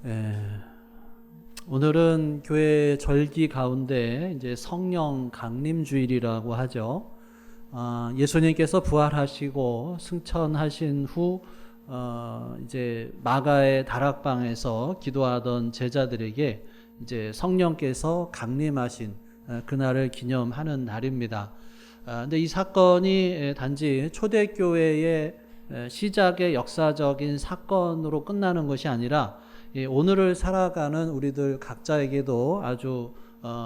예, 오늘은 교회 절기 가운데 이제 성령 강림 주일이라고 하죠. 예수님께서 부활하시고 승천하신 후 이제 마가의 다락방에서 기도하던 제자들에게 이제 성령께서 강림하신 그날을 기념하는 날입니다. 근데 이 사건이 단지 초대교회의 시작의 역사적인 사건으로 끝나는 것이 아니라 오늘을 살아가는 우리들 각자에게도 아주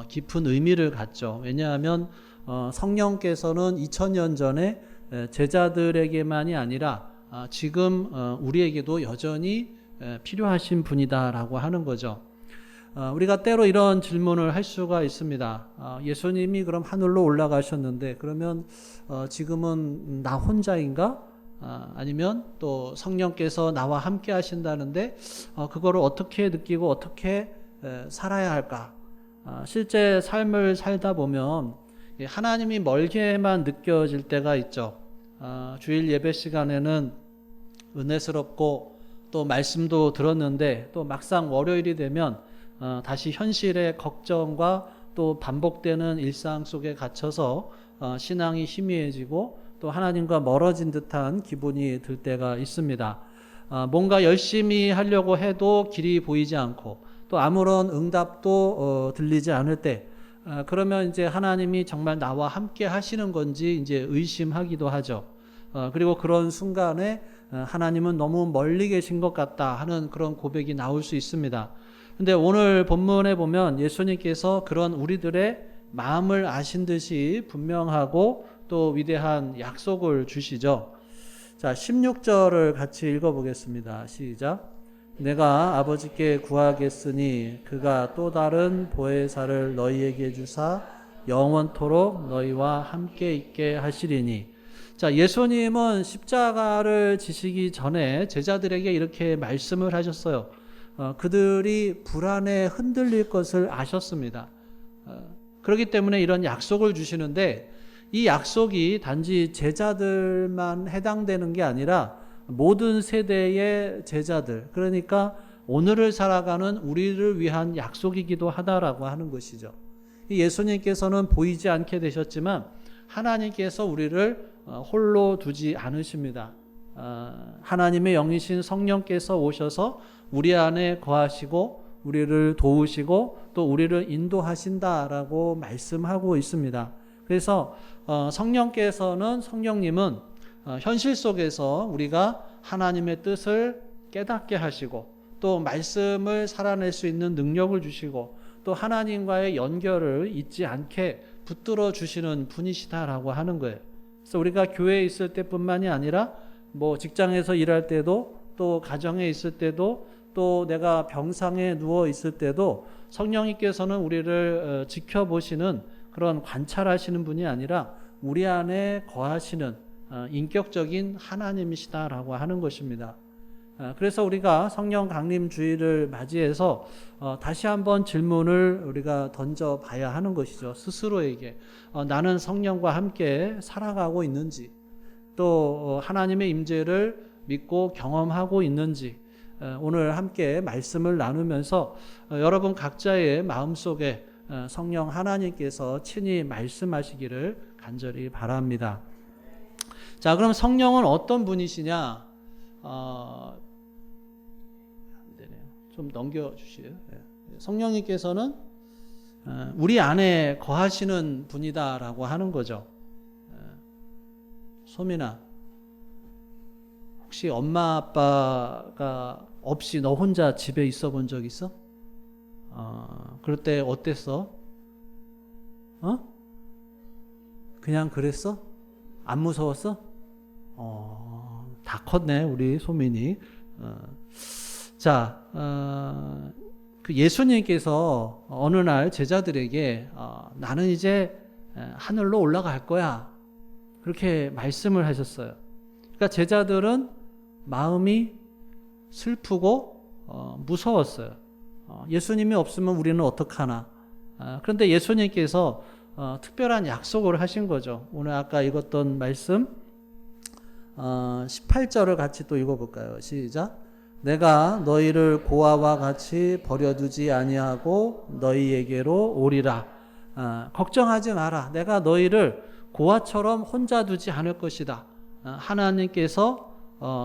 깊은 의미를 갖죠. 왜냐하면 성령께서는 2000년 전에 제자들에게만이 아니라 지금 우리에게도 여전히 필요하신 분이다라고 하는 거죠. 우리가 때로 이런 질문을 할 수가 있습니다. 예수님이 그럼 하늘로 올라가셨는데 그러면 지금은 나 혼자인가? 아니면 또 성령께서 나와 함께 하신다는데 그거를 어떻게 느끼고 어떻게 살아야 할까? 실제 삶을 살다 보면 하나님이 멀게만 느껴질 때가 있죠. 주일 예배 시간에는 은혜스럽고 또 말씀도 들었는데 또 막상 월요일이 되면 다시 현실의 걱정과 또 반복되는 일상 속에 갇혀서 신앙이 희미해지고 또 하나님과 멀어진 듯한 기분이 들 때가 있습니다. 뭔가 열심히 하려고 해도 길이 보이지 않고 또 아무런 응답도 들리지 않을 때 그러면 이제 하나님이 정말 나와 함께 하시는 건지 이제 의심하기도 하죠. 그리고 그런 순간에 하나님은 너무 멀리 계신 것 같다 하는 그런 고백이 나올 수 있습니다. 근데 오늘 본문에 보면 예수님께서 그런 우리들의 마음을 아신 듯이 분명하고 또 위대한 약속을 주시죠. 자, 16절을 같이 읽어보겠습니다. 시작. 내가 아버지께 구하겠으니 그가 또 다른 보혜사를 너희에게 주사 영원토록 너희와 함께 있게 하시리니. 자, 예수님은 십자가를 지시기 전에 제자들에게 이렇게 말씀을 하셨어요. 그들이 불안에 흔들릴 것을 아셨습니다. 그렇기 때문에 이런 약속을 주시는데 이 약속이 단지 제자들만 해당되는 게 아니라 모든 세대의 제자들, 그러니까 오늘을 살아가는 우리를 위한 약속이기도 하다라고 하는 것이죠. 예수님께서는 보이지 않게 되셨지만 하나님께서 우리를 홀로 두지 않으십니다. 하나님의 영이신 성령께서 오셔서 우리 안에 거하시고 우리를 도우시고 또 우리를 인도하신다라고 말씀하고 있습니다. 그래서 성령님은 현실 속에서 우리가 하나님의 뜻을 깨닫게 하시고 또 말씀을 살아낼 수 있는 능력을 주시고 또 하나님과의 연결을 잊지 않게 붙들어 주시는 분이시다라고 하는 거예요. 그래서 우리가 교회에 있을 때뿐만이 아니라 뭐 직장에서 일할 때도 또 가정에 있을 때도 또 내가 병상에 누워 있을 때도 성령님께서는 우리를 지켜보시는 그런 관찰하시는 분이 아니라 우리 안에 거하시는 인격적인 하나님이시다라고 하는 것입니다. 그래서 우리가 성령 강림 주일을 맞이해서 다시 한번 질문을 우리가 던져 봐야 하는 것이죠. 스스로에게 나는 성령과 함께 살아가고 있는지 또 하나님의 임재를 믿고 경험하고 있는지 오늘 함께 말씀을 나누면서 여러분 각자의 마음속에 성령 하나님께서 친히 말씀하시기를 간절히 바랍니다. 자, 그럼 성령은 어떤 분이시냐? 안 되네요. 좀 넘겨주시요. 성령님께서는 우리 안에 거하시는 분이다라고 하는 거죠. 소민아, 혹시 엄마 아빠가 없이 너 혼자 집에 있어 본 적 있어? 그럴 때 어땠어? 그냥 그랬어? 안 무서웠어? 다 컸네 우리 소민이. 자, 그 예수님께서 어느 날 제자들에게 나는 이제 하늘로 올라갈 거야 그렇게 말씀을 하셨어요. 그러니까 제자들은 마음이 슬프고 무서웠어요. 예수님이 없으면 우리는 어떡하나. 그런데 예수님께서 특별한 약속을 하신 거죠. 오늘 아까 읽었던 말씀 18절을 같이 또 읽어볼까요? 시작. 내가 너희를 고아와 같이 버려두지 아니하고 너희에게로 오리라. 걱정하지 마라. 내가 너희를 고아처럼 혼자 두지 않을 것이다. 하나님께서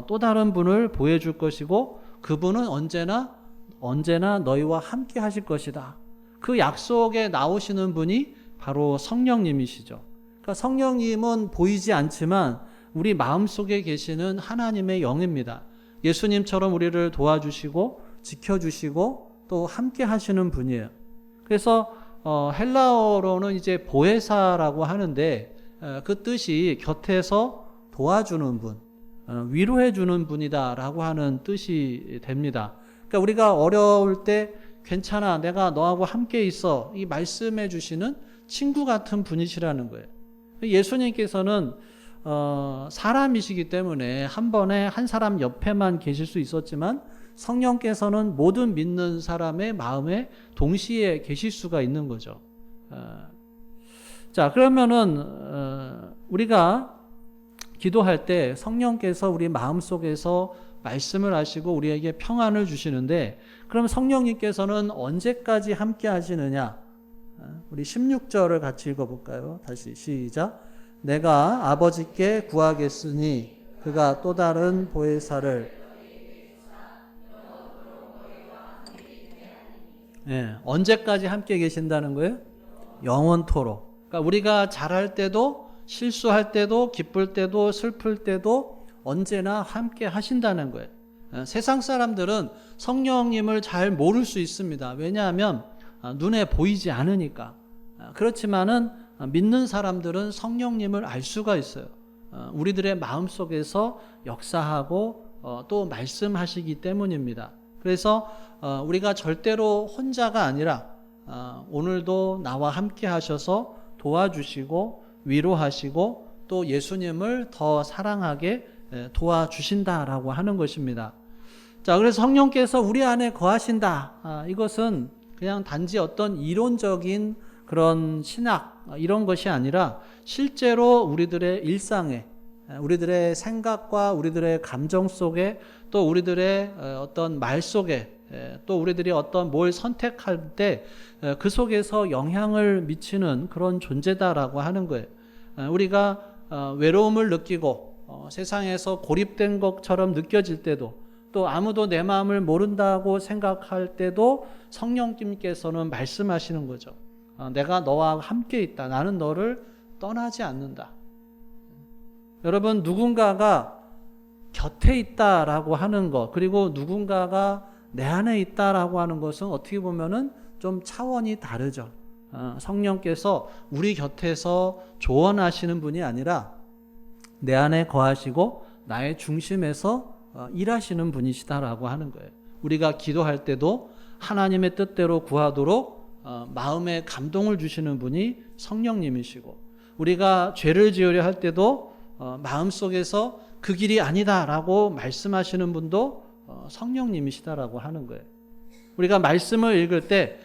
또 다른 분을 보여줄 것이고 그분은 언제나 너희와 함께 하실 것이다. 그 약속에 나오시는 분이 바로 성령님이시죠. 그러니까 성령님은 보이지 않지만 우리 마음속에 계시는 하나님의 영입니다. 예수님처럼 우리를 도와주시고 지켜주시고 또 함께 하시는 분이에요. 그래서 헬라어로는 이제 보혜사라고 하는데 그 뜻이 곁에서 도와주는 분, 위로해 주는 분이다라고 하는 뜻이 됩니다. 그러니까 우리가 어려울 때 괜찮아, 내가 너하고 함께 있어, 이 말씀해 주시는 친구 같은 분이시라는 거예요. 예수님께서는 사람이시기 때문에 한 번에 한 사람 옆에만 계실 수 있었지만 성령께서는 모든 믿는 사람의 마음에 동시에 계실 수가 있는 거죠. 자, 그러면은 우리가 기도할 때 성령께서 우리 마음속에서 말씀을 하시고 우리에게 평안을 주시는데, 그럼 성령님께서는 언제까지 함께 하시느냐? 우리 16절을 같이 읽어볼까요? 다시 시작. 내가 아버지께 구하겠으니 그가 또 다른 보혜사를 언제까지 함께 계신다는 거예요? 영원토록. 그러니까 우리가 잘할 때도 실수할 때도 기쁠 때도 슬플 때도 언제나 함께 하신다는 거예요. 세상 사람들은 성령님을 잘 모를 수 있습니다. 왜냐하면 눈에 보이지 않으니까. 그렇지만은 믿는 사람들은 성령님을 알 수가 있어요. 우리들의 마음속에서 역사하고 또 말씀하시기 때문입니다. 그래서 우리가 절대로 혼자가 아니라 오늘도 나와 함께 하셔서 도와주시고 위로하시고 또 예수님을 더 사랑하게 도와주신다라고 하는 것입니다. 자, 그래서 성령께서 우리 안에 거하신다. 이것은 그냥 단지 어떤 이론적인 그런 신학 이런 것이 아니라 실제로 우리들의 일상에, 우리들의 생각과 우리들의 감정 속에 또 우리들의 어떤 말 속에 또 우리들이 어떤 뭘 선택할 때 그 속에서 영향을 미치는 그런 존재다라고 하는 거예요. 우리가 외로움을 느끼고 세상에서 고립된 것처럼 느껴질 때도 또 아무도 내 마음을 모른다고 생각할 때도 성령님께서는 말씀하시는 거죠. 내가 너와 함께 있다. 나는 너를 떠나지 않는다. 여러분, 누군가가 곁에 있다라고 하는 것, 그리고 누군가가 내 안에 있다라고 하는 것은 어떻게 보면은 좀 차원이 다르죠. 성령께서 우리 곁에서 조언하시는 분이 아니라 내 안에 거하시고 나의 중심에서 일하시는 분이시다라고 하는 거예요. 우리가 기도할 때도 하나님의 뜻대로 구하도록 마음에 감동을 주시는 분이 성령님이시고, 우리가 죄를 지으려 할 때도 마음속에서 그 길이 아니다라고 말씀하시는 분도 성령님이시다라고 하는 거예요. 우리가 말씀을 읽을 때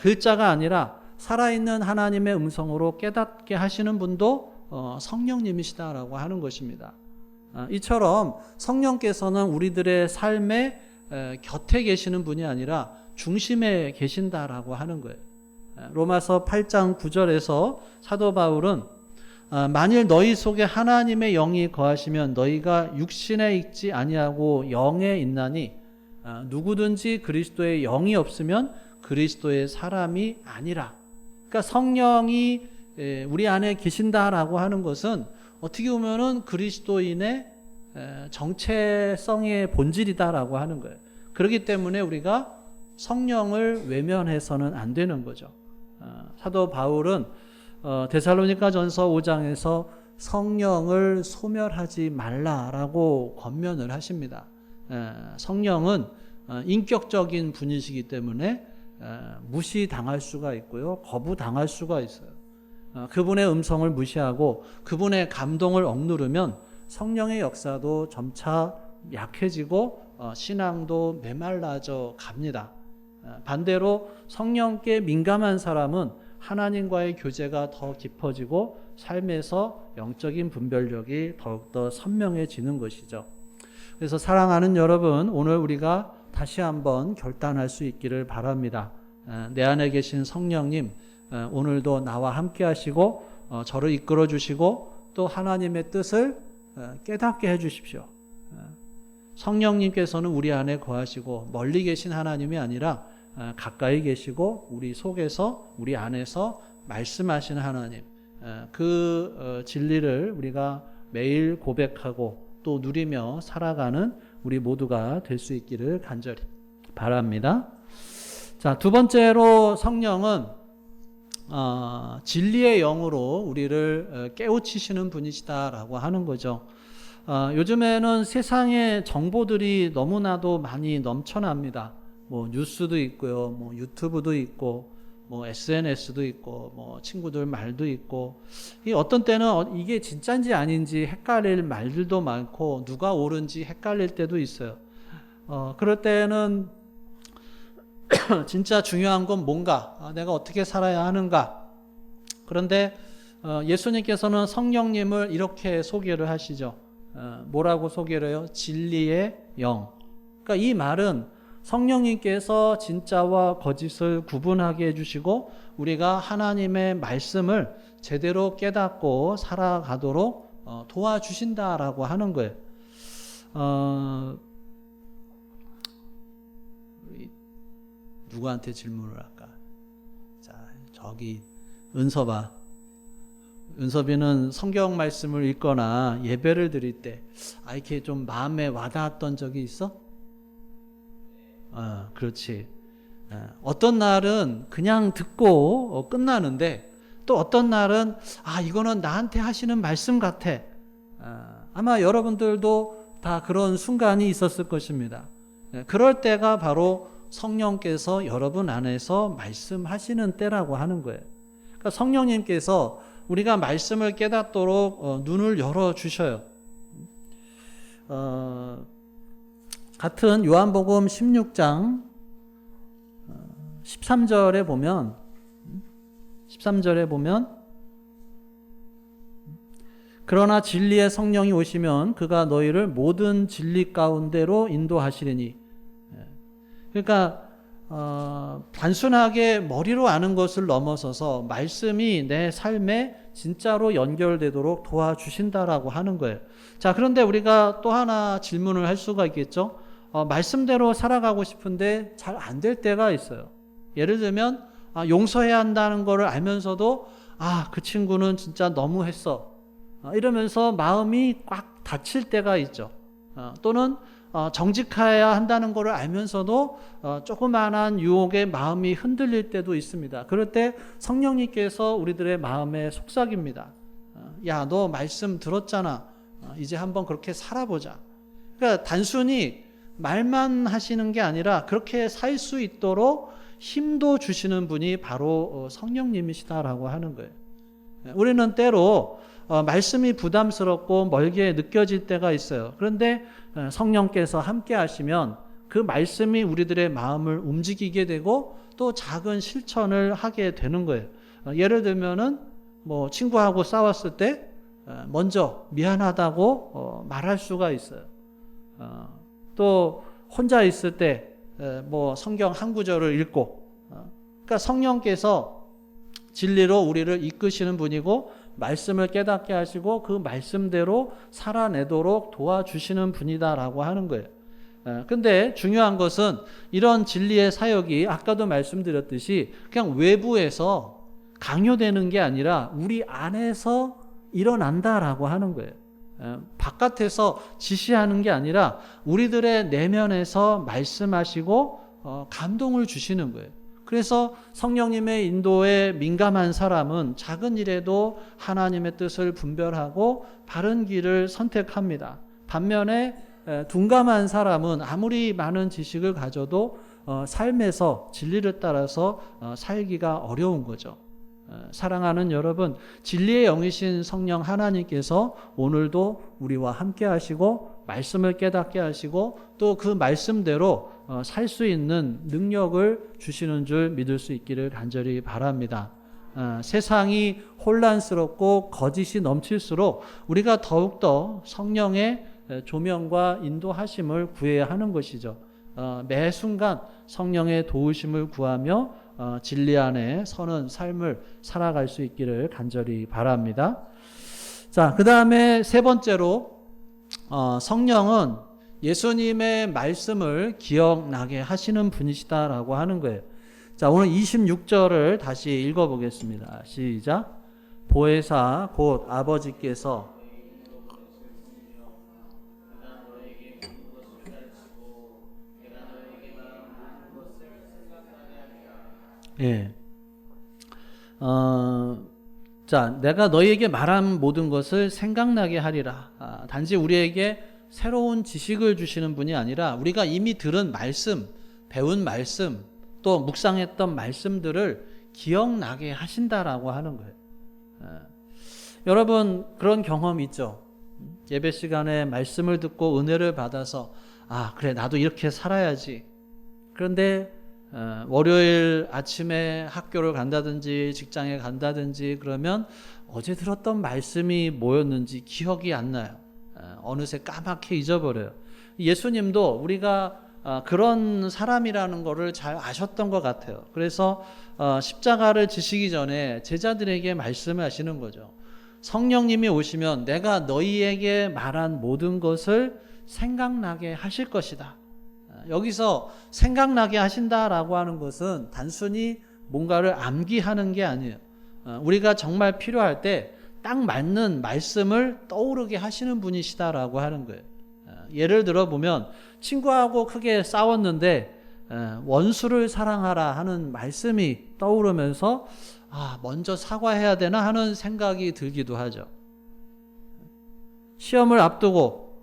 글자가 아니라 살아있는 하나님의 음성으로 깨닫게 하시는 분도 성령님이시다라고 하는 것입니다. 이처럼 성령께서는 우리들의 삶의 곁에 계시는 분이 아니라 중심에 계신다라고 하는 거예요. 로마서 8장 9절에서 사도 바울은 만일 너희 속에 하나님의 영이 거하시면 너희가 육신에 있지 아니하고 영에 있나니 누구든지 그리스도의 영이 없으면 그리스도의 사람이 아니라. 그러니까 성령이 우리 안에 계신다라고 하는 것은 어떻게 보면은 그리스도인의 정체성의 본질이다라고 하는 거예요. 그렇기 때문에 우리가 성령을 외면해서는 안 되는 거죠. 사도 바울은 데살로니가전서 5장에서 성령을 소멸하지 말라라고 권면을 하십니다. 성령은 인격적인 분이시기 때문에 무시당할 수가 있고요, 거부당할 수가 있어요. 그분의 음성을 무시하고 그분의 감동을 억누르면 성령의 역사도 점차 약해지고 신앙도 메말라져 갑니다. 반대로 성령께 민감한 사람은 하나님과의 교제가 더 깊어지고 삶에서 영적인 분별력이 더욱더 선명해지는 것이죠. 그래서 사랑하는 여러분, 오늘 우리가 다시 한번 결단할 수 있기를 바랍니다. 내 안에 계신 성령님, 오늘도 나와 함께 하시고 저를 이끌어 주시고 또 하나님의 뜻을 깨닫게 해 주십시오. 성령님께서는 우리 안에 거하시고 멀리 계신 하나님이 아니라 가까이 계시고 우리 속에서 우리 안에서 말씀하시는 하나님, 그 진리를 우리가 매일 고백하고 또 누리며 살아가는 우리 모두가 될 수 있기를 간절히 바랍니다. 자, 두 번째로 성령은 진리의 영으로 우리를 깨우치시는 분이시다라고 하는 거죠. 요즘에는 세상에 정보들이 너무나도 많이 넘쳐납니다. 뭐 뉴스도 있고요, 뭐 유튜브도 있고, 뭐 SNS도 있고, 뭐 친구들 말도 있고, 어떤 때는 이게 진짜인지 아닌지 헷갈릴 말들도 많고, 누가 옳은지 헷갈릴 때도 있어요. 그럴 때는 진짜 중요한 건 뭔가, 내가 어떻게 살아야 하는가. 그런데 예수님께서는 성령님을 이렇게 소개를 하시죠. 뭐라고 소개를 해요? 진리의 영. 그러니까 이 말은 성령님께서 진짜와 거짓을 구분하게 해주시고 우리가 하나님의 말씀을 제대로 깨닫고 살아가도록 도와주신다라고 하는 거예요. 누구한테 질문을 할까? 자, 저기 은섭아. 은섭이는 성경 말씀을 읽거나 예배를 드릴 때 이렇게 좀 마음에 와닿았던 적이 있어? 그렇지. 어떤 날은 그냥 듣고 끝나는데 또 어떤 날은 이거는 나한테 하시는 말씀 같아. 아마 여러분들도 다 그런 순간이 있었을 것입니다. 그럴 때가 바로 성령께서 여러분 안에서 말씀하시는 때라고 하는 거예요. 그러니까 성령님께서 우리가 말씀을 깨닫도록 눈을 열어주셔요. 같은 요한복음 16장 13절에 보면 그러나 진리의 성령이 오시면 그가 너희를 모든 진리 가운데로 인도하시리니. 그러니까 단순하게 머리로 아는 것을 넘어서서 말씀이 내 삶에 진짜로 연결되도록 도와주신다라고 하는 거예요. 자, 그런데 우리가 또 하나 질문을 할 수가 있겠죠. 말씀대로 살아가고 싶은데 잘 안 될 때가 있어요. 예를 들면 용서해야 한다는 것을 알면서도 그 친구는 진짜 너무했어. 이러면서 마음이 꽉 닫힐 때가 있죠. 또는 정직해야 한다는 것을 알면서도 조그마한 유혹에 마음이 흔들릴 때도 있습니다. 그럴 때 성령님께서 우리들의 마음에 속삭입니다. 야, 너 말씀 들었잖아. 이제 한번 그렇게 살아보자. 그러니까 단순히 말만 하시는 게 아니라 그렇게 살 수 있도록 힘도 주시는 분이 바로 성령님이시다라고 하는 거예요. 우리는 때로 말씀이 부담스럽고 멀게 느껴질 때가 있어요. 그런데 성령께서 함께 하시면 그 말씀이 우리들의 마음을 움직이게 되고 또 작은 실천을 하게 되는 거예요. 예를 들면은 뭐 친구하고 싸웠을 때 먼저 미안하다고 말할 수가 있어요. 또 혼자 있을 때 뭐 성경 한 구절을 읽고, 그러니까 성령께서 진리로 우리를 이끄시는 분이고 말씀을 깨닫게 하시고 그 말씀대로 살아내도록 도와주시는 분이다라고 하는 거예요. 근데 중요한 것은 이런 진리의 사역이 아까도 말씀드렸듯이 그냥 외부에서 강요되는 게 아니라 우리 안에서 일어난다라고 하는 거예요. 바깥에서 지시하는 게 아니라 우리들의 내면에서 말씀하시고 감동을 주시는 거예요. 그래서 성령님의 인도에 민감한 사람은 작은 일에도 하나님의 뜻을 분별하고 바른 길을 선택합니다. 반면에 둔감한 사람은 아무리 많은 지식을 가져도 삶에서 진리를 따라서 살기가 어려운 거죠. 사랑하는 여러분, 진리의 영이신 성령 하나님께서 오늘도 우리와 함께 하시고 말씀을 깨닫게 하시고 또 그 말씀대로 살 수 있는 능력을 주시는 줄 믿을 수 있기를 간절히 바랍니다. 세상이 혼란스럽고 거짓이 넘칠수록 우리가 더욱더 성령의 조명과 인도하심을 구해야 하는 것이죠. 매 순간 성령의 도우심을 구하며 진리 안에 서는 삶을 살아갈 수 있기를 간절히 바랍니다. 자, 그 다음에 세 번째로 성령은 예수님의 말씀을 기억나게 하시는 분이시다라고 하는 거예요. 자, 오늘 26절을 다시 읽어보겠습니다. 시작. 보혜사 곧 아버지께서 예. 자, 내가 너희에게 말한 모든 것을 생각나게 하리라. 단지 우리에게 새로운 지식을 주시는 분이 아니라 우리가 이미 들은 말씀, 배운 말씀, 또 묵상했던 말씀들을 기억나게 하신다라고 하는 거예요. 여러분 그런 경험 있죠? 예배 시간에 말씀을 듣고 은혜를 받아서 그래 나도 이렇게 살아야지. 그런데 월요일 아침에 학교를 간다든지 직장에 간다든지 그러면 어제 들었던 말씀이 뭐였는지 기억이 안 나요. 어느새 까맣게 잊어버려요. 예수님도 우리가 그런 사람이라는 것을 잘 아셨던 것 같아요. 그래서 십자가를 지시기 전에 제자들에게 말씀을 하시는 거죠. 성령님이 오시면 내가 너희에게 말한 모든 것을 생각나게 하실 것이다. 여기서 생각나게 하신다라고 하는 것은 단순히 뭔가를 암기하는 게 아니에요. 우리가 정말 필요할 때 딱 맞는 말씀을 떠오르게 하시는 분이시다라고 하는 거예요. 예를 들어 보면 친구하고 크게 싸웠는데 원수를 사랑하라 하는 말씀이 떠오르면서 먼저 사과해야 되나 하는 생각이 들기도 하죠. 시험을 앞두고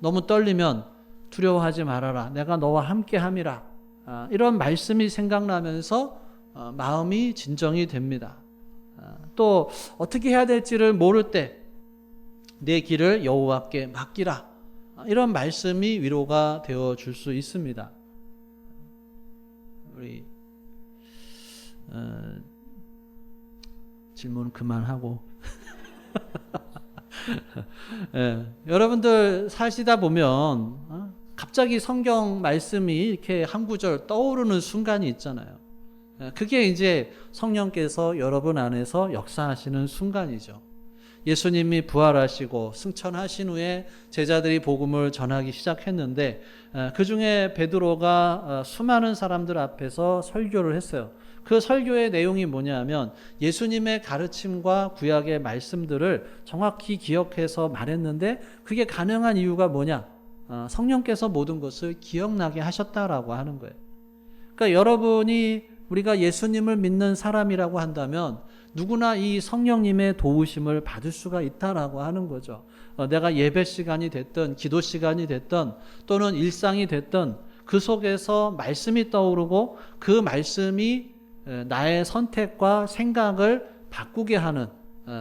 너무 떨리면 두려워하지 말아라. 내가 너와 함께 함이라. 이런 말씀이 생각나면서 마음이 진정이 됩니다. 또 어떻게 해야 될지를 모를 때 내 길을 여호와께 맡기라. 이런 말씀이 위로가 되어 줄 수 있습니다. 우리 질문 그만하고 여러분들 사시다 보면 갑자기 성경 말씀이 이렇게 한 구절 떠오르는 순간이 있잖아요. 그게 이제 성령께서 여러분 안에서 역사하시는 순간이죠. 예수님이 부활하시고 승천하신 후에 제자들이 복음을 전하기 시작했는데 그 중에 베드로가 수많은 사람들 앞에서 설교를 했어요. 그 설교의 내용이 뭐냐면 예수님의 가르침과 구약의 말씀들을 정확히 기억해서 말했는데 그게 가능한 이유가 뭐냐? 성령께서 모든 것을 기억나게 하셨다라고 하는 거예요. 그러니까 여러분이 우리가 예수님을 믿는 사람이라고 한다면 누구나 이 성령님의 도우심을 받을 수가 있다라고 하는 거죠. 내가 예배 시간이 됐든 기도 시간이 됐든 또는 일상이 됐든 그 속에서 말씀이 떠오르고 그 말씀이 나의 선택과 생각을 바꾸게 하는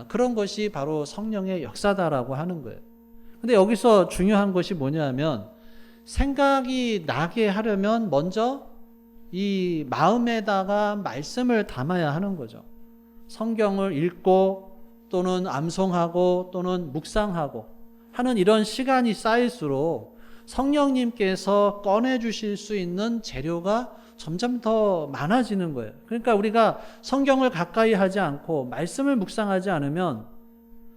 그런 것이 바로 성령의 역사다라고 하는 거예요. 근데 여기서 중요한 것이 뭐냐면 생각이 나게 하려면 먼저 이 마음에다가 말씀을 담아야 하는 거죠. 성경을 읽고 또는 암송하고 또는 묵상하고 하는 이런 시간이 쌓일수록 성령님께서 꺼내주실 수 있는 재료가 점점 더 많아지는 거예요. 그러니까 우리가 성경을 가까이 하지 않고 말씀을 묵상하지 않으면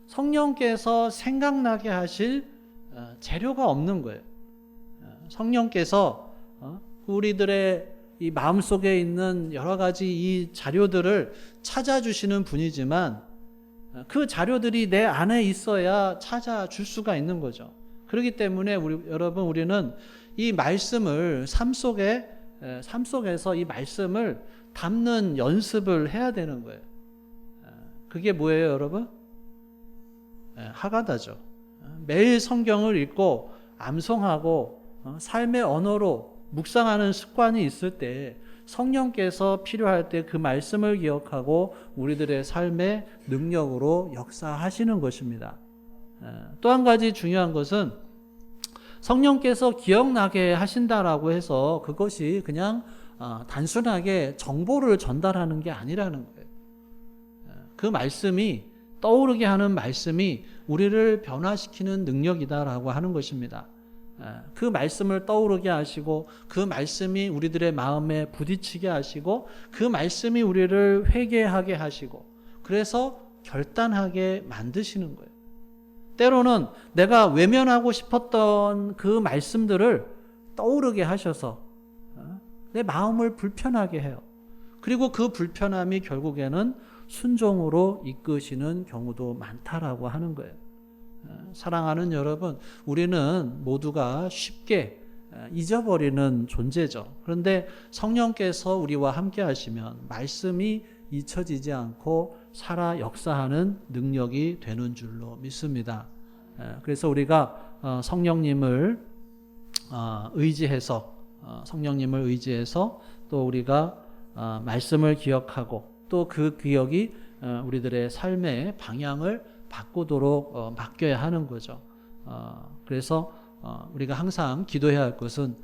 성령께서 생각나게 하실 재료가 없는 거예요. 성령께서 우리들의 이 마음속에 있는 여러 가지 이 자료들을 찾아주시는 분이지만 그 자료들이 내 안에 있어야 찾아줄 수가 있는 거죠. 그렇기 때문에 우리는 이 말씀을 삶 속에서 이 말씀을 담는 연습을 해야 되는 거예요. 그게 뭐예요, 여러분? 하가다죠. 매일 성경을 읽고 암송하고 삶의 언어로 묵상하는 습관이 있을 때 성령께서 필요할 때 그 말씀을 기억하고 우리들의 삶의 능력으로 역사하시는 것입니다. 또 한 가지 중요한 것은 성령께서 기억나게 하신다라고 해서 그것이 그냥 단순하게 정보를 전달하는 게 아니라는 거예요. 그 말씀이 떠오르게 하는 말씀이 우리를 변화시키는 능력이다라고 하는 것입니다. 그 말씀을 떠오르게 하시고 그 말씀이 우리들의 마음에 부딪히게 하시고 그 말씀이 우리를 회개하게 하시고 그래서 결단하게 만드시는 거예요. 때로는 내가 외면하고 싶었던 그 말씀들을 떠오르게 하셔서 내 마음을 불편하게 해요. 그리고 그 불편함이 결국에는 순종으로 이끄시는 경우도 많다라고 하는 거예요. 사랑하는 여러분, 우리는 모두가 쉽게 잊어버리는 존재죠. 그런데 성령께서 우리와 함께 하시면 말씀이 잊혀지지 않고 살아 역사하는 능력이 되는 줄로 믿습니다. 그래서 우리가 성령님을 의지해서 또 우리가 말씀을 기억하고 또 그 기억이 우리들의 삶의 방향을 바꾸도록 맡겨야 하는 거죠. 그래서 우리가 항상 기도해야 할 것은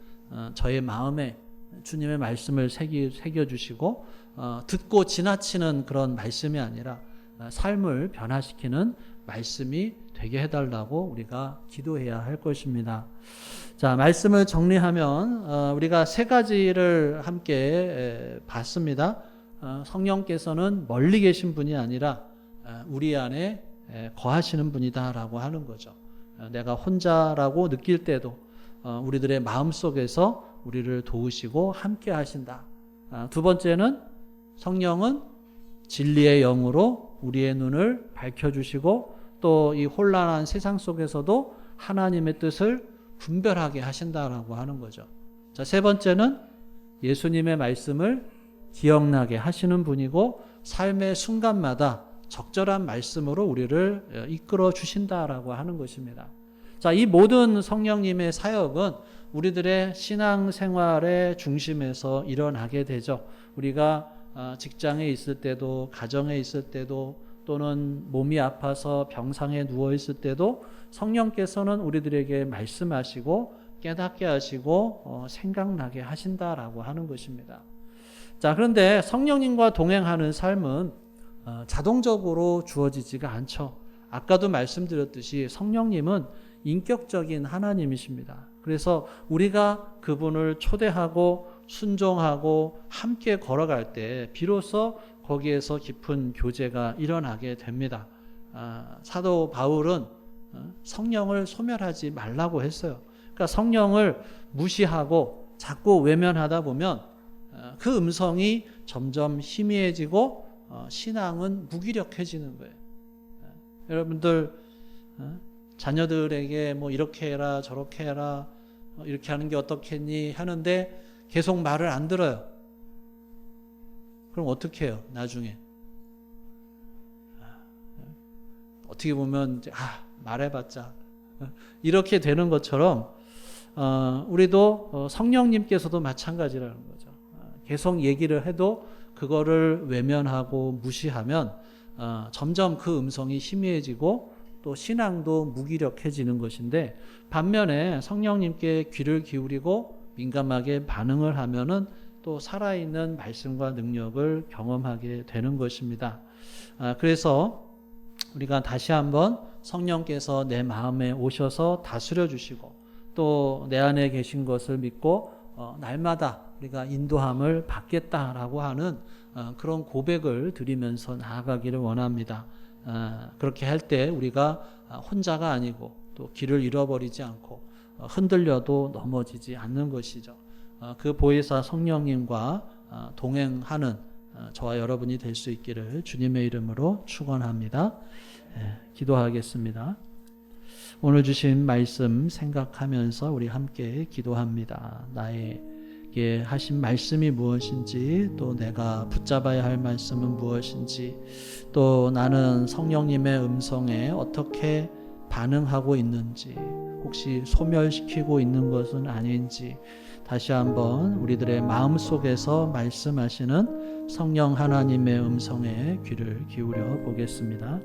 저의 마음에 주님의 말씀을 새겨주시고 듣고 지나치는 그런 말씀이 아니라 삶을 변화시키는 말씀이 되게 해달라고 우리가 기도해야 할 것입니다. 자, 말씀을 정리하면 우리가 세 가지를 함께 봤습니다. 성령께서는 멀리 계신 분이 아니라 우리 안에 거하시는 분이다라고 하는 거죠. 내가 혼자라고 느낄 때도 우리들의 마음속에서 우리를 도우시고 함께 하신다. 두 번째는 성령은 진리의 영으로 우리의 눈을 밝혀주시고 또 이 혼란한 세상 속에서도 하나님의 뜻을 분별하게 하신다라고 하는 거죠. 자, 세 번째는 예수님의 말씀을 기억나게 하시는 분이고 삶의 순간마다 적절한 말씀으로 우리를 이끌어 주신다라고 하는 것입니다. 자, 이 모든 성령님의 사역은 우리들의 신앙생활의 중심에서 일어나게 되죠. 우리가 직장에 있을 때도 가정에 있을 때도 또는 몸이 아파서 병상에 누워 있을 때도 성령께서는 우리들에게 말씀하시고 깨닫게 하시고 생각나게 하신다라고 하는 것입니다. 자, 그런데 성령님과 동행하는 삶은 자동적으로 주어지지가 않죠. 아까도 말씀드렸듯이 성령님은 인격적인 하나님이십니다. 그래서 우리가 그분을 초대하고 순종하고 함께 걸어갈 때 비로소 거기에서 깊은 교제가 일어나게 됩니다. 사도 바울은 성령을 소멸하지 말라고 했어요. 그러니까 성령을 무시하고 자꾸 외면하다 보면 그 음성이 점점 희미해지고 신앙은 무기력해지는 거예요. 여러분들 자녀들에게 뭐 이렇게 해라 저렇게 해라 이렇게 하는 게 어떻겠니 하는데 계속 말을 안 들어요. 그럼 어떻게 해요? 나중에 어떻게 보면 이제 말해봤자 이렇게 되는 것처럼 우리도 성령님께서도 마찬가지라는 거죠. 계속 얘기를 해도 그거를 외면하고 무시하면 점점 그 음성이 희미해지고 또 신앙도 무기력해지는 것인데 반면에 성령님께 귀를 기울이고 민감하게 반응을 하면은 또 살아있는 말씀과 능력을 경험하게 되는 것입니다. 그래서 우리가 다시 한번 성령께서 내 마음에 오셔서 다스려 주시고 또 내 안에 계신 것을 믿고 날마다 우리가 인도함을 받겠다라고 하는 그런 고백을 드리면서 나아가기를 원합니다. 그렇게 할 때 우리가 혼자가 아니고 또 길을 잃어버리지 않고 흔들려도 넘어지지 않는 것이죠. 그 보혜사 성령님과 동행하는 저와 여러분이 될 수 있기를 주님의 이름으로 축원합니다. 기도하겠습니다. 오늘 주신 말씀 생각하면서 우리 함께 기도합니다. 나에게 하신 말씀이 무엇인지 또 내가 붙잡아야 할 말씀은 무엇인지 또 나는 성령님의 음성에 어떻게 반응하고 있는지 혹시 소멸시키고 있는 것은 아닌지 다시 한번 우리들의 마음속에서 말씀하시는 성령 하나님의 음성에 귀를 기울여 보겠습니다.